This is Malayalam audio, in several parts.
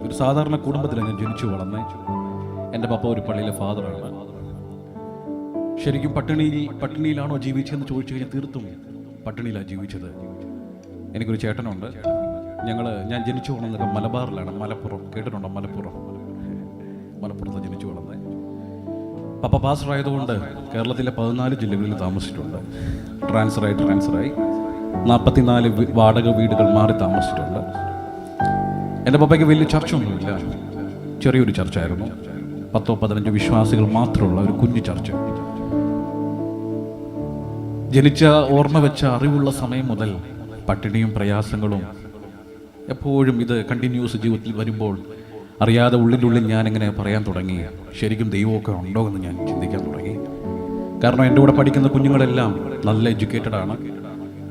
ഒരു സാധാരണ കുടുംബത്തിലാണ് ഞാൻ ജനിച്ചു വളർന്നേ. എൻ്റെ പപ്പ ഒരു പള്ളിയിലെ ഫാദറാണ്. ശരിക്കും പട്ടിണിയിലാണോ ജീവിച്ചതെന്ന് ചോദിച്ചു കഴിഞ്ഞാൽ തീർത്തും പട്ടിണിയിലാണ് ജീവിച്ചത്. എനിക്കൊരു ചേട്ടനുണ്ട്. ഞാൻ ജനിച്ചു വളർന്നത് മലബാറിലാണ്. മലപ്പുറം കേട്ടിട്ടുണ്ടോ? മലപ്പുറത്ത് ജനിച്ചു വളർന്നത്. പപ്പ പാസ്റ്ററായതുകൊണ്ട് കേരളത്തിലെ 14 ജില്ലകളിൽ താമസിച്ചിട്ടുണ്ട്. ട്രാൻസ്ഫറായി 44 വാടക വീടുകൾ മാറി താമസിച്ചിട്ടുണ്ട്. എൻ്റെ പപ്പയ്ക്ക് വലിയ ചർച്ചയൊന്നുമില്ല, ചെറിയൊരു ചർച്ചായിരുന്നു. 10-15 വിശ്വാസികൾ മാത്രമുള്ള ഒരു കുഞ്ഞു ചർച്ച. ജനിച്ച ഓർമ്മ വെച്ച അറിവുള്ള സമയം മുതൽ പട്ടിണിയും പ്രയാസങ്ങളും എപ്പോഴും ഇത് കണ്ടിന്യൂസ് ജീവിതത്തിൽ വരുമ്പോൾ അറിയാതെ ഉള്ളിൻ്റെ ഞാനിങ്ങനെ പറയാൻ തുടങ്ങി, ശരിക്കും ദൈവമൊക്കെ ഉണ്ടോ എന്ന് ഞാൻ ചിന്തിക്കാൻ തുടങ്ങി. കാരണം എൻ്റെ കൂടെ പഠിക്കുന്ന കുഞ്ഞുങ്ങളെല്ലാം നല്ല എഡ്യൂക്കേറ്റഡ് ആണ്.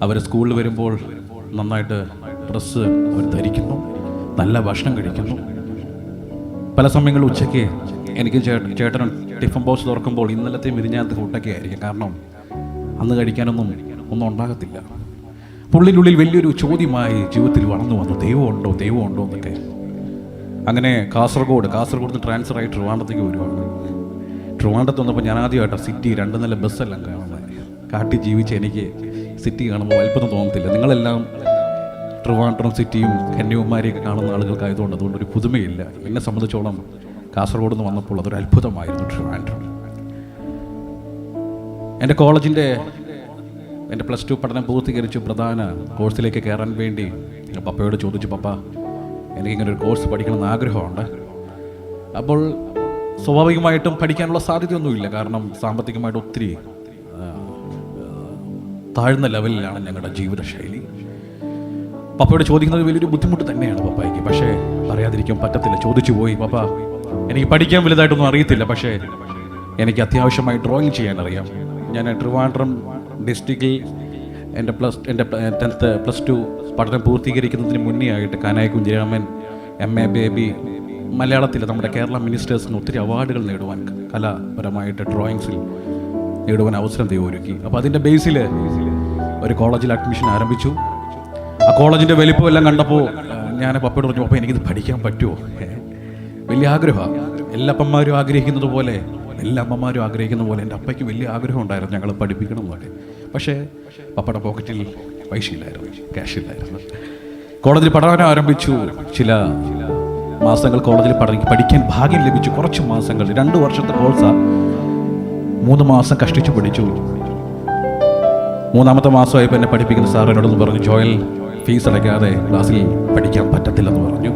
അവർ സ്കൂളിൽ വരുമ്പോൾ നന്നായിട്ട് ഡ്രസ്സ് അവർ ധരിക്കുന്നു, നല്ല ഭക്ഷണം കഴിക്കുന്നു. പല സമയങ്ങളിൽ ഉച്ചയ്ക്ക് എനിക്ക് ചേട്ടനും ടിഫിൻ ബോക്സ് തുറക്കുമ്പോൾ ഇന്നലത്തെ മിനിഞ്ഞാത്ത കൂട്ടൊക്കെ ആയിരിക്കും. കാരണം അന്ന് കഴിക്കാനൊന്നും ഉണ്ടാകത്തില്ല. പുള്ളിനുള്ളിൽ വലിയൊരു ചോദ്യമായി ജീവിതത്തിൽ വളർന്നു വന്നു, ദൈവമുണ്ടോ എന്നൊക്കെ. അങ്ങനെ കാസർഗോഡ് നിന്ന് ട്രാൻസ്ഫറായി ട്രിവാൻഡ്രത്തേക്ക് വരുവാണ്. ട്രിവാൻഡ്രത്ത് വന്നപ്പോൾ ഞാൻ ആദ്യമായിട്ടാണ് സിറ്റി 2 നില ബസ്സെല്ലാം കാണുന്നത്. കാട്ടി ജീവിച്ച് എനിക്ക് സിറ്റി കാണുമ്പോൾ അത്ഭുതം തോന്നത്തില്ല. നിങ്ങളെല്ലാം ട്രിവാൻഡ്രം സിറ്റിയും കന്യാകുമാരിയൊക്കെ കാണുന്ന ആളുകൾക്കായതുകൊണ്ട് അതുകൊണ്ടൊരു പുതുമയില്ല. എന്നെ സംബന്ധിച്ചോളം കാസർഗോഡ് നിന്ന് വന്നപ്പോൾ അതൊരു അത്ഭുതമായിരുന്നു ട്രിവാൻഡ്രം. എൻ്റെ +2 പഠനം പൂർത്തീകരിച്ച് പ്രധാന കോഴ്സിലേക്ക് കയറാൻ വേണ്ടി പപ്പയോട് ചോദിച്ചു, പപ്പ എനിക്കിങ്ങനെ ഒരു കോഴ്സ് പഠിക്കണമെന്ന് ആഗ്രഹമുണ്ട്. അപ്പോൾ സ്വാഭാവികമായിട്ടും പഠിക്കാനുള്ള സാധ്യതയൊന്നുമില്ല. കാരണം സാമ്പത്തികമായിട്ട് ഒത്തിരി താഴ്ന്ന ലെവലിലാണ് ഞങ്ങളുടെ ജീവിതശൈലി. പപ്പയോട് ചോദിക്കുന്നത് വലിയൊരു ബുദ്ധിമുട്ട് തന്നെയാണ് പപ്പയ്ക്ക്. പക്ഷേ പറയാതിരിക്കാൻ പറ്റത്തില്ല. ചോദിച്ചു പോയി, പപ്പ എനിക്ക് പഠിക്കാൻ വലുതായിട്ടൊന്നും അറിയത്തില്ല, പക്ഷേ എനിക്ക് അത്യാവശ്യമായി ഡ്രോയിങ് ചെയ്യാൻ അറിയാം. ഞാൻ ട്രിവാൻഡ്രം ഡിസ്ട്രിക്റ്റിൽ എൻ്റെ 10th +2 പഠനം പൂർത്തീകരിക്കുന്നതിന് മുന്നേ ആയിട്ട് കാനായി കുഞ്ഞിരാമൻ MA ബേബി മലയാളത്തിൽ നമ്മുടെ കേരള മിനിസ്റ്റേഴ്സിന് ഒത്തിരി അവാർഡുകൾ നേടുവാൻ, കലാപരമായിട്ട് ഡ്രോയിങ്സിൽ നേടുവാൻ അവസരം ദൈവം ഒരുക്കി. അപ്പോൾ അതിൻ്റെ ബേസിൽ ഒരു കോളേജിൽ അഡ്മിഷൻ ആരംഭിച്ചു. ആ കോളേജിൻ്റെ വലിപ്പമെല്ലാം കണ്ടപ്പോൾ ഞാൻ പപ്പയോട് പറഞ്ഞു, പപ്പ എനിക്കിത് പഠിക്കാൻ പറ്റുമോ? വലിയ ആഗ്രഹമാണ്. എല്ലാ അപ്പന്മാരും ആഗ്രഹിക്കുന്നത് പോലെ, എല്ലാ അമ്മമാരും ആഗ്രഹിക്കുന്ന പോലെ എൻ്റെ അപ്പയ്ക്ക് വലിയ ആഗ്രഹം ഉണ്ടായിരുന്നു ഞങ്ങൾ പഠിപ്പിക്കണം എന്നൊക്കെ. പക്ഷേ പപ്പയുടെ പോക്കറ്റിൽ പൈസ ഇല്ലായിരുന്നു, ക്യാഷ് ഇല്ലായിരുന്നു. കോളേജിൽ പഠനം ആരംഭിച്ചു. ചില മാസങ്ങൾ കോളേജിൽ പഠിക്കാൻ ഭാഗ്യം ലഭിച്ചു. കുറച്ച് മാസങ്ങൾ, 2 വർഷത്തെ കോഴ്സാണ്. 3 മാസം കഷ്ടിച്ചു പഠിച്ചു. 3-ാമത്തെ മാസമായപ്പോൾ എന്നെ പഠിപ്പിക്കുന്ന സാർ എന്നോടൊന്ന് പറഞ്ഞു, ജോയൽ ഫീസ് അടയ്ക്കാതെ ക്ലാസ്സിൽ പഠിക്കാൻ പറ്റത്തില്ലെന്ന് പറഞ്ഞു.